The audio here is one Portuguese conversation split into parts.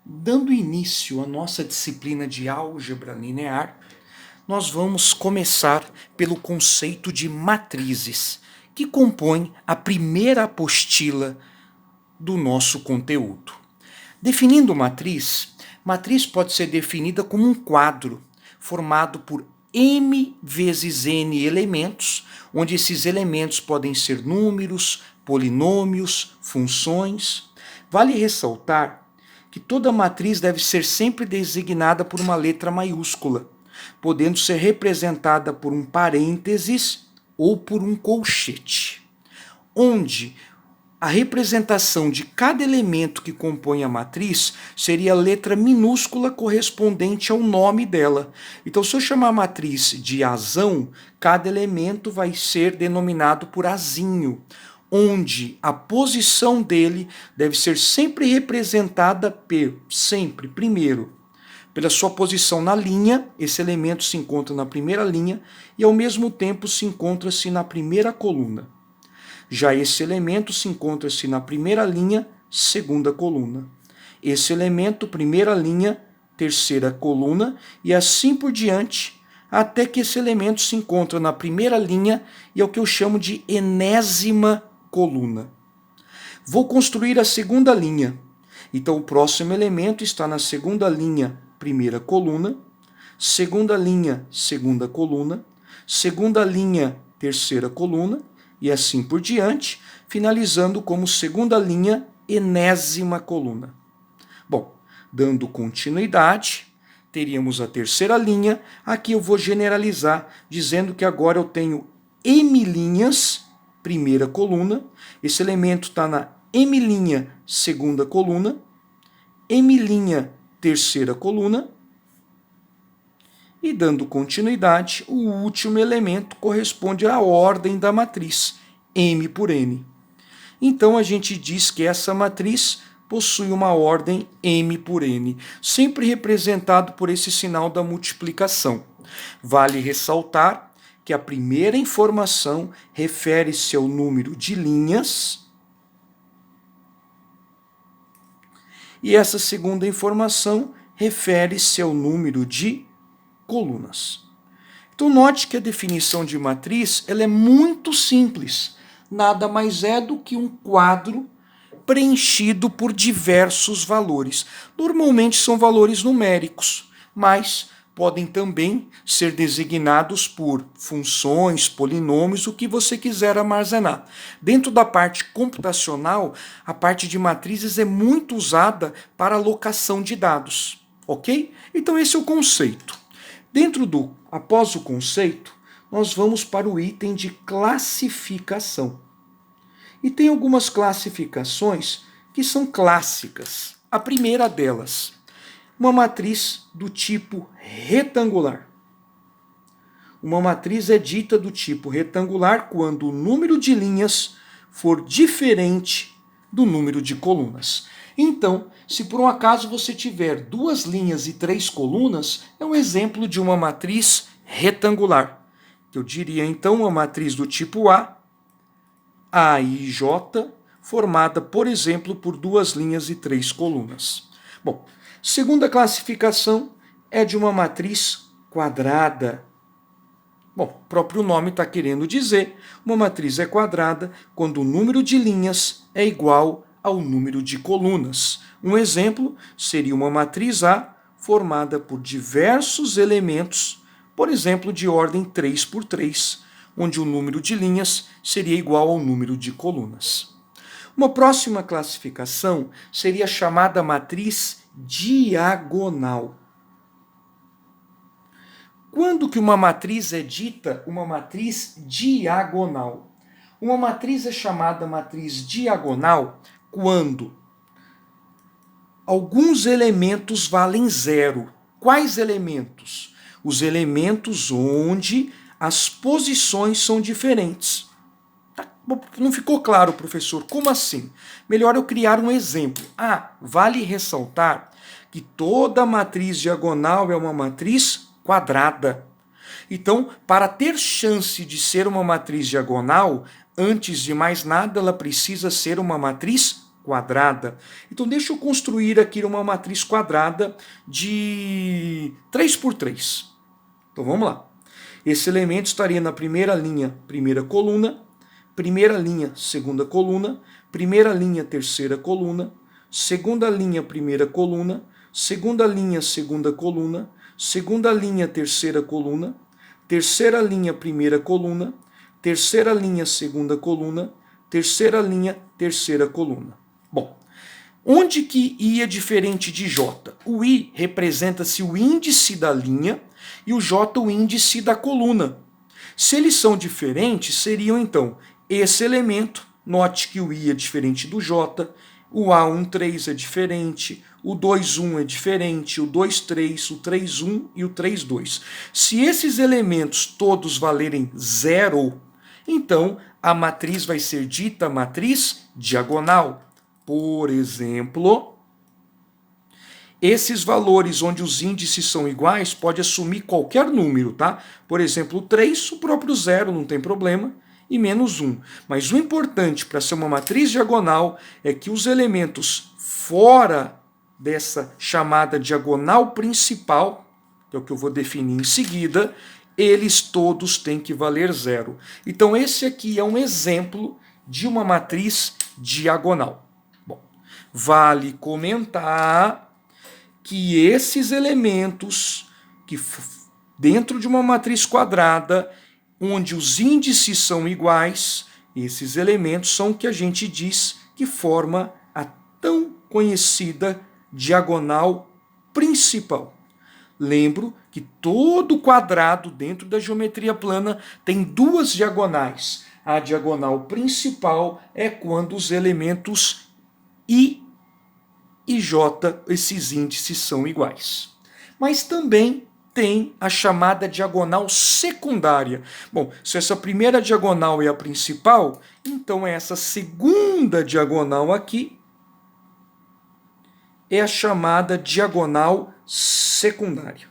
Dando início à nossa disciplina de álgebra linear, nós vamos começar pelo conceito de matrizes, que compõe a primeira apostila do nosso conteúdo. Definindo matriz, matriz pode ser definida como um quadro formado por m vezes n elementos, onde esses elementos podem ser números, polinômios, funções. Vale ressaltar que toda matriz deve ser sempre designada por uma letra maiúscula, podendo ser representada por um parênteses ou por um colchete, onde a representação de cada elemento que compõe a matriz seria a letra minúscula correspondente ao nome dela. Então, se eu chamar a matriz de Azão, cada elemento vai ser denominado por Azinho, onde a posição dele deve ser sempre representada primeiro, pela sua posição na linha. Esse elemento se encontra na primeira linha e, ao mesmo tempo, se encontra-se na primeira coluna. Já esse elemento se encontra-se na primeira linha, segunda coluna. Esse elemento, primeira linha, terceira coluna, e assim por diante, até que esse elemento se encontra na primeira linha e é o que eu chamo de enésima coluna. Vou construir a segunda linha. Então, o próximo elemento está na segunda linha, primeira coluna, segunda linha, segunda coluna, segunda linha, terceira coluna, e assim por diante, finalizando como segunda linha, enésima coluna. Bom, dando continuidade, teríamos a terceira linha. Aqui eu vou generalizar, dizendo que agora eu tenho m linhas, primeira coluna, esse elemento está na m', segunda coluna, m', terceira coluna, e dando continuidade, o último elemento corresponde à ordem da matriz, m por n. Então a gente diz que essa matriz possui uma ordem m por n, sempre representado por esse sinal da multiplicação. Vale ressaltar que a primeira informação refere-se ao número de linhas e essa segunda informação refere-se ao número de colunas. Então note que a definição de matriz ela é muito simples. Nada mais é do que um quadro preenchido por diversos valores. Normalmente são valores numéricos, mas podem também ser designados por funções, polinômios, o que você quiser armazenar. Dentro da parte computacional, a parte de matrizes é muito usada para alocação de dados, ok? Então esse é o conceito. Após o conceito, nós vamos para o item de classificação. E tem algumas classificações que são clássicas. A primeira delas, uma matriz do tipo retangular. Uma matriz é dita do tipo retangular quando o número de linhas for diferente do número de colunas. Então, se por um acaso você tiver 2 linhas e 3 colunas, é um exemplo de uma matriz retangular. Eu diria então uma matriz do tipo A e J, formada, por exemplo, por 2 linhas e 3 colunas. Bom, segunda classificação é de uma matriz quadrada. Bom, o próprio nome está querendo dizer, uma matriz é quadrada quando o número de linhas é igual ao número de colunas. Um exemplo seria uma matriz A formada por diversos elementos, por exemplo, de ordem 3 por 3, onde o número de linhas seria igual ao número de colunas. Uma próxima classificação seria chamada matriz diagonal. Quando que uma matriz é dita uma matriz diagonal? Uma matriz é chamada matriz diagonal quando alguns elementos valem zero. Quais elementos? Os elementos onde as posições são diferentes. Não ficou claro, professor? Como assim? Melhor eu criar um exemplo. Vale ressaltar que toda matriz diagonal é uma matriz quadrada. Então, para ter chance de ser uma matriz diagonal, antes de mais nada, ela precisa ser uma matriz quadrada. Então deixa eu construir aqui uma matriz quadrada de 3 por 3. Então vamos lá. Esse elemento estaria na primeira linha, primeira coluna, primeira linha, segunda coluna, primeira linha, terceira coluna, segunda linha, primeira coluna, segunda linha, segunda coluna, segunda linha, terceira coluna, terceira linha, primeira coluna, terceira linha, segunda coluna, terceira linha, terceira coluna. Bom, onde que I é diferente de J? O I representa-se o índice da linha e o J o índice da coluna. Se eles são diferentes, seriam então esse elemento, note que o I é diferente do J, o A13 é diferente, o 21 é diferente, o 23, o 31 e o 32. Se esses elementos todos valerem zero, então a matriz vai ser dita matriz diagonal. Por exemplo, esses valores onde os índices são iguais pode assumir qualquer número, tá? Por exemplo, o 3, o próprio zero, não tem problema, e menos 1. Mas o importante para ser uma matriz diagonal é que os elementos fora dessa chamada diagonal principal, que é o que eu vou definir em seguida, eles todos têm que valer zero. Então esse aqui é um exemplo de uma matriz diagonal. Bom, vale comentar que esses elementos que dentro de uma matriz quadrada, onde os índices são iguais, esses elementos são o que a gente diz que forma a tão conhecida diagonal principal. Lembro que todo quadrado dentro da geometria plana tem duas diagonais. A diagonal principal é quando os elementos I e J, esses índices são iguais. Mas também tem a chamada diagonal secundária. Bom, se essa primeira diagonal é a principal, então essa segunda diagonal aqui é a chamada diagonal secundária.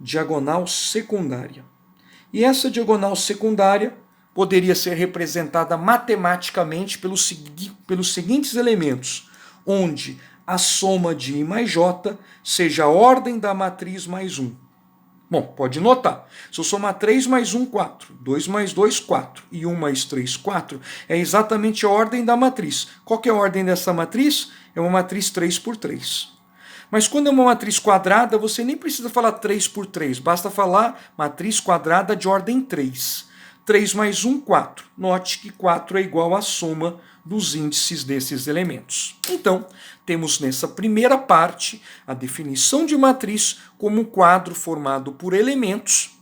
Diagonal secundária. E essa diagonal secundária poderia ser representada matematicamente pelos seguintes elementos, onde a soma de I mais J seja a ordem da matriz mais 1. Bom, pode notar, se eu somar 3 mais 1, 4, 2 mais 2, 4 e 1 mais 3, 4, é exatamente a ordem da matriz. Qual que é a ordem dessa matriz? É uma matriz 3 por 3. Mas quando é uma matriz quadrada, você nem precisa falar 3 por 3, basta falar matriz quadrada de ordem 3. 3 mais 1, 4. Note que 4 é igual à soma dos índices desses elementos. Então, temos nessa primeira parte a definição de matriz como um quadro formado por elementos,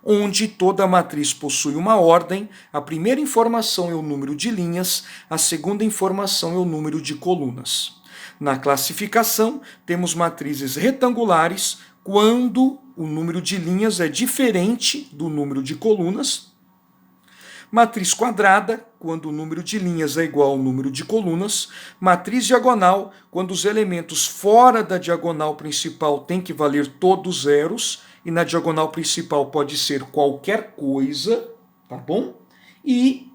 onde toda matriz possui uma ordem. A primeira informação é o número de linhas, a segunda informação é o número de colunas. Na classificação, temos matrizes retangulares quando o número de linhas é diferente do número de colunas. Matriz quadrada, quando o número de linhas é igual ao número de colunas. Matriz diagonal, quando os elementos fora da diagonal principal têm que valer todos zeros, e na diagonal principal pode ser qualquer coisa, tá bom? E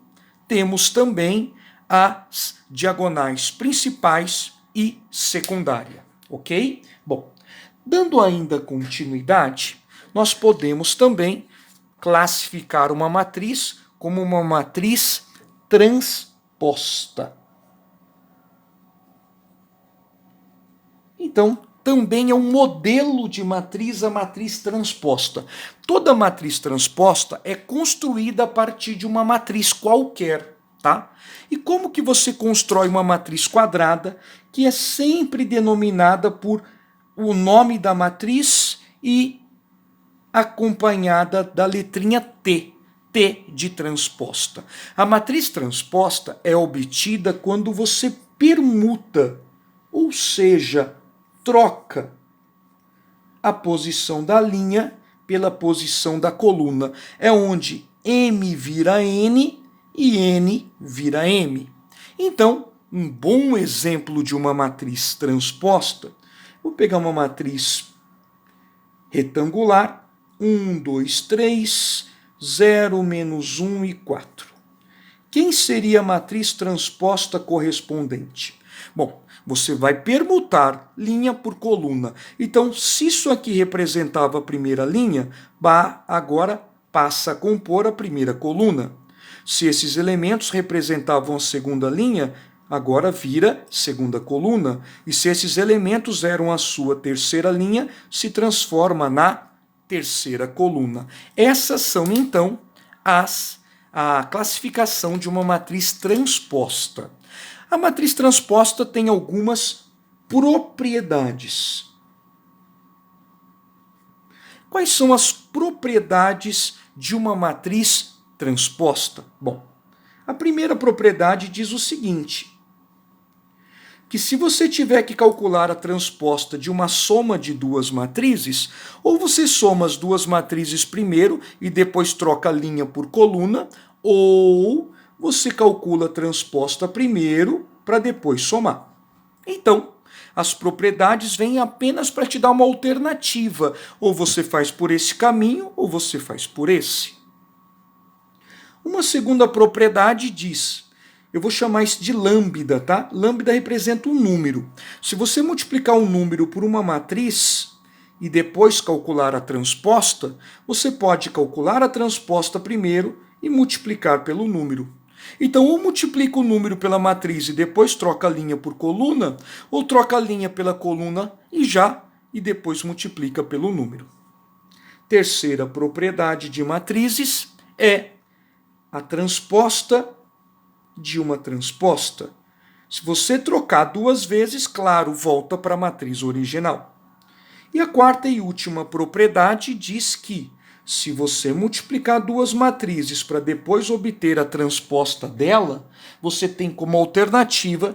temos também as diagonais principais e secundária, ok? Bom, dando ainda continuidade, nós podemos também classificar uma matriz como uma matriz transposta. Então, também é um modelo de matriz a matriz transposta. Toda matriz transposta é construída a partir de uma matriz qualquer, tá? E como que você constrói uma matriz quadrada que é sempre denominada por o nome da matriz e acompanhada da letrinha T? T de transposta. A matriz transposta é obtida quando você permuta, ou seja, troca a posição da linha pela posição da coluna. É onde M vira N e N vira M. Então, um bom exemplo de uma matriz transposta, vou pegar uma matriz retangular, 1, 2, 3, 0, menos 1 e 4. Quem seria a matriz transposta correspondente? Bom, você vai permutar linha por coluna. Então, se isso aqui representava a primeira linha, agora passa a compor a primeira coluna. Se esses elementos representavam a segunda linha, agora vira segunda coluna. E se esses elementos eram a sua terceira linha, se transforma na terceira coluna. Essas são, então, a classificação de uma matriz transposta. A matriz transposta tem algumas propriedades. Quais são as propriedades de uma matriz transposta? Bom, a primeira propriedade diz o seguinte, que se você tiver que calcular a transposta de uma soma de duas matrizes, ou você soma as duas matrizes primeiro e depois troca linha por coluna, ou você calcula a transposta primeiro para depois somar. Então, as propriedades vêm apenas para te dar uma alternativa. Ou você faz por esse caminho, ou você faz por esse. Uma segunda propriedade diz, eu vou chamar isso de lambda, tá? Lambda representa um número. Se você multiplicar um número por uma matriz e depois calcular a transposta, você pode calcular a transposta primeiro e multiplicar pelo número. Então, ou multiplica o número pela matriz e depois troca a linha por coluna, ou troca a linha pela coluna e depois multiplica pelo número. Terceira propriedade de matrizes é a transposta de uma transposta. Se você trocar duas vezes, claro, volta para a matriz original. E a quarta e última propriedade diz que se você multiplicar duas matrizes para depois obter a transposta dela, você tem como alternativa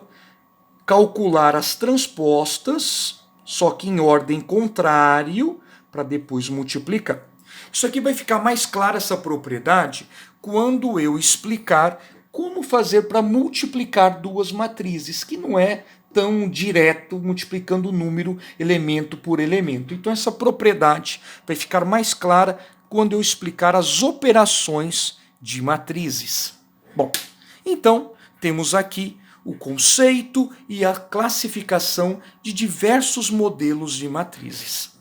calcular as transpostas, só que em ordem contrária, para depois multiplicar. Isso aqui vai ficar mais clara essa propriedade quando eu explicar como fazer para multiplicar duas matrizes, que não é tão direto, multiplicando o número elemento por elemento. Então essa propriedade vai ficar mais clara quando eu explicar as operações de matrizes. Bom, então temos aqui o conceito e a classificação de diversos modelos de matrizes.